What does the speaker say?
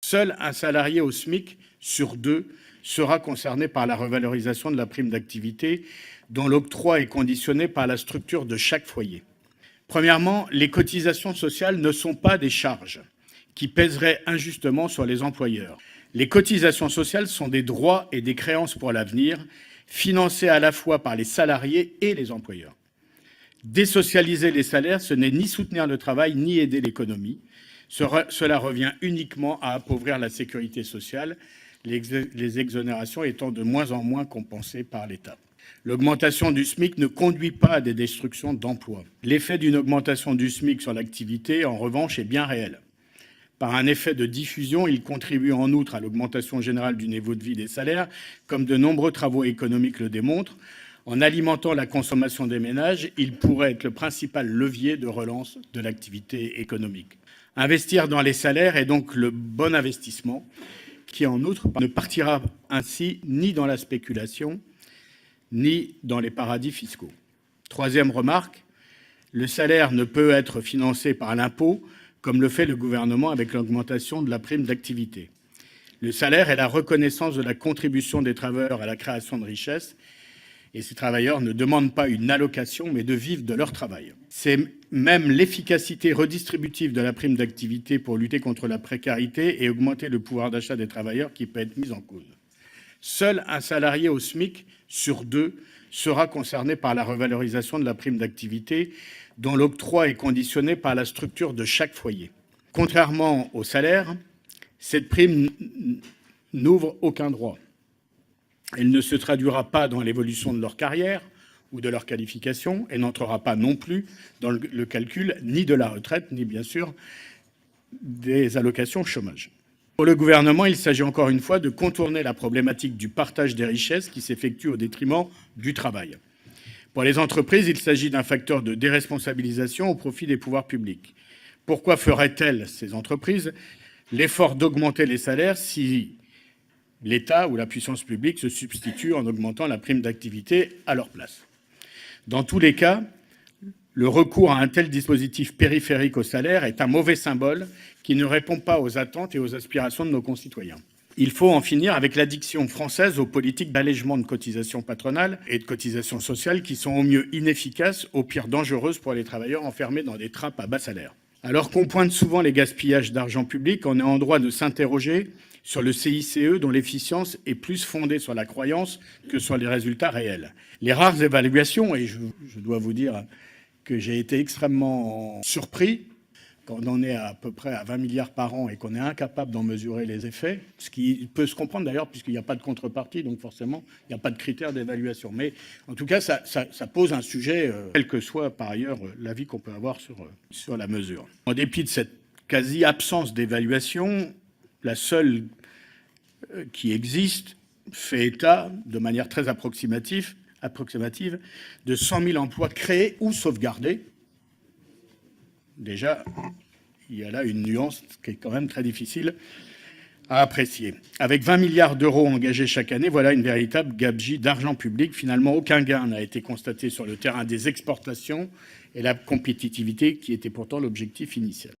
Seul un salarié au SMIC sur 2 sera concerné par la revalorisation de la prime d'activité, dont l'octroi est conditionné par la structure de chaque foyer. Premièrement, les cotisations sociales ne sont pas des charges qui pèseraient injustement sur les employeurs. Les cotisations sociales sont des droits et des créances pour l'avenir, financés à la fois par les salariés et les employeurs. Désocialiser les salaires, ce n'est ni soutenir le travail, ni aider l'économie. Cela revient uniquement à appauvrir la sécurité sociale, les exonérations étant de moins en moins compensées par l'État. L'augmentation du SMIC ne conduit pas à des destructions d'emplois. L'effet d'une augmentation du SMIC sur l'activité, en revanche, est bien réel. Par un effet de diffusion, il contribue en outre à l'augmentation générale du niveau de vie des salaires, comme de nombreux travaux économiques le démontrent. En alimentant la consommation des ménages, il pourrait être le principal levier de relance de l'activité économique. Investir dans les salaires est donc le bon investissement, qui en outre ne partira ainsi ni dans la spéculation, ni dans les paradis fiscaux. Troisième remarque, le salaire ne peut être financé par l'impôt, comme le fait le gouvernement avec l'augmentation de la prime d'activité. Le salaire est la reconnaissance de la contribution des travailleurs à la création de richesses, et ces travailleurs ne demandent pas une allocation, mais de vivre de leur travail. C'est même l'efficacité redistributive de la prime d'activité pour lutter contre la précarité et augmenter le pouvoir d'achat des travailleurs qui peut être mise en cause. Seul un salarié au SMIC sur 2 sera concerné par la revalorisation de la prime d'activité, dont l'octroi est conditionné par la structure de chaque foyer. Contrairement au salaire, cette prime n'ouvre aucun droit. Elle ne se traduira pas dans l'évolution de leur carrière ou de leur qualification et n'entrera pas non plus dans le calcul ni de la retraite, ni bien sûr des allocations chômage. Pour le gouvernement, il s'agit encore une fois de contourner la problématique du partage des richesses qui s'effectue au détriment du travail. Pour les entreprises, il s'agit d'un facteur de déresponsabilisation au profit des pouvoirs publics. Pourquoi feraient-elles, ces entreprises, l'effort d'augmenter les salaires si l'État ou la puissance publique se substitue en augmentant la prime d'activité à leur place? Dans tous les cas, le recours à un tel dispositif périphérique au salaire est un mauvais symbole qui ne répond pas aux attentes et aux aspirations de nos concitoyens. Il faut en finir avec l'addiction française aux politiques d'allègement de cotisations patronales et de cotisations sociales qui sont au mieux inefficaces, au pire dangereuses pour les travailleurs enfermés dans des trappes à bas salaire. Alors qu'on pointe souvent les gaspillages d'argent public, on est en droit de s'interroger sur le CICE dont l'efficience est plus fondée sur la croyance que sur les résultats réels. Les rares évaluations, et je dois vous dire que j'ai été extrêmement surpris quand on en est à peu près à 20 milliards par an et qu'on est incapable d'en mesurer les effets, ce qui peut se comprendre d'ailleurs puisqu'il n'y a pas de contrepartie, donc forcément il n'y a pas de critères d'évaluation. Mais en tout cas, ça pose un sujet, quel que soit par ailleurs l'avis qu'on peut avoir sur la mesure. En dépit de cette quasi-absence d'évaluation, la seule qui existe fait état, de manière très approximative, de 100 000 emplois créés ou sauvegardés. Déjà, il y a là une nuance qui est quand même très difficile à apprécier. Avec 20 milliards d'euros engagés chaque année, voilà une véritable gabegie d'argent public. Finalement, aucun gain n'a été constaté sur le terrain des exportations et la compétitivité qui était pourtant l'objectif initial.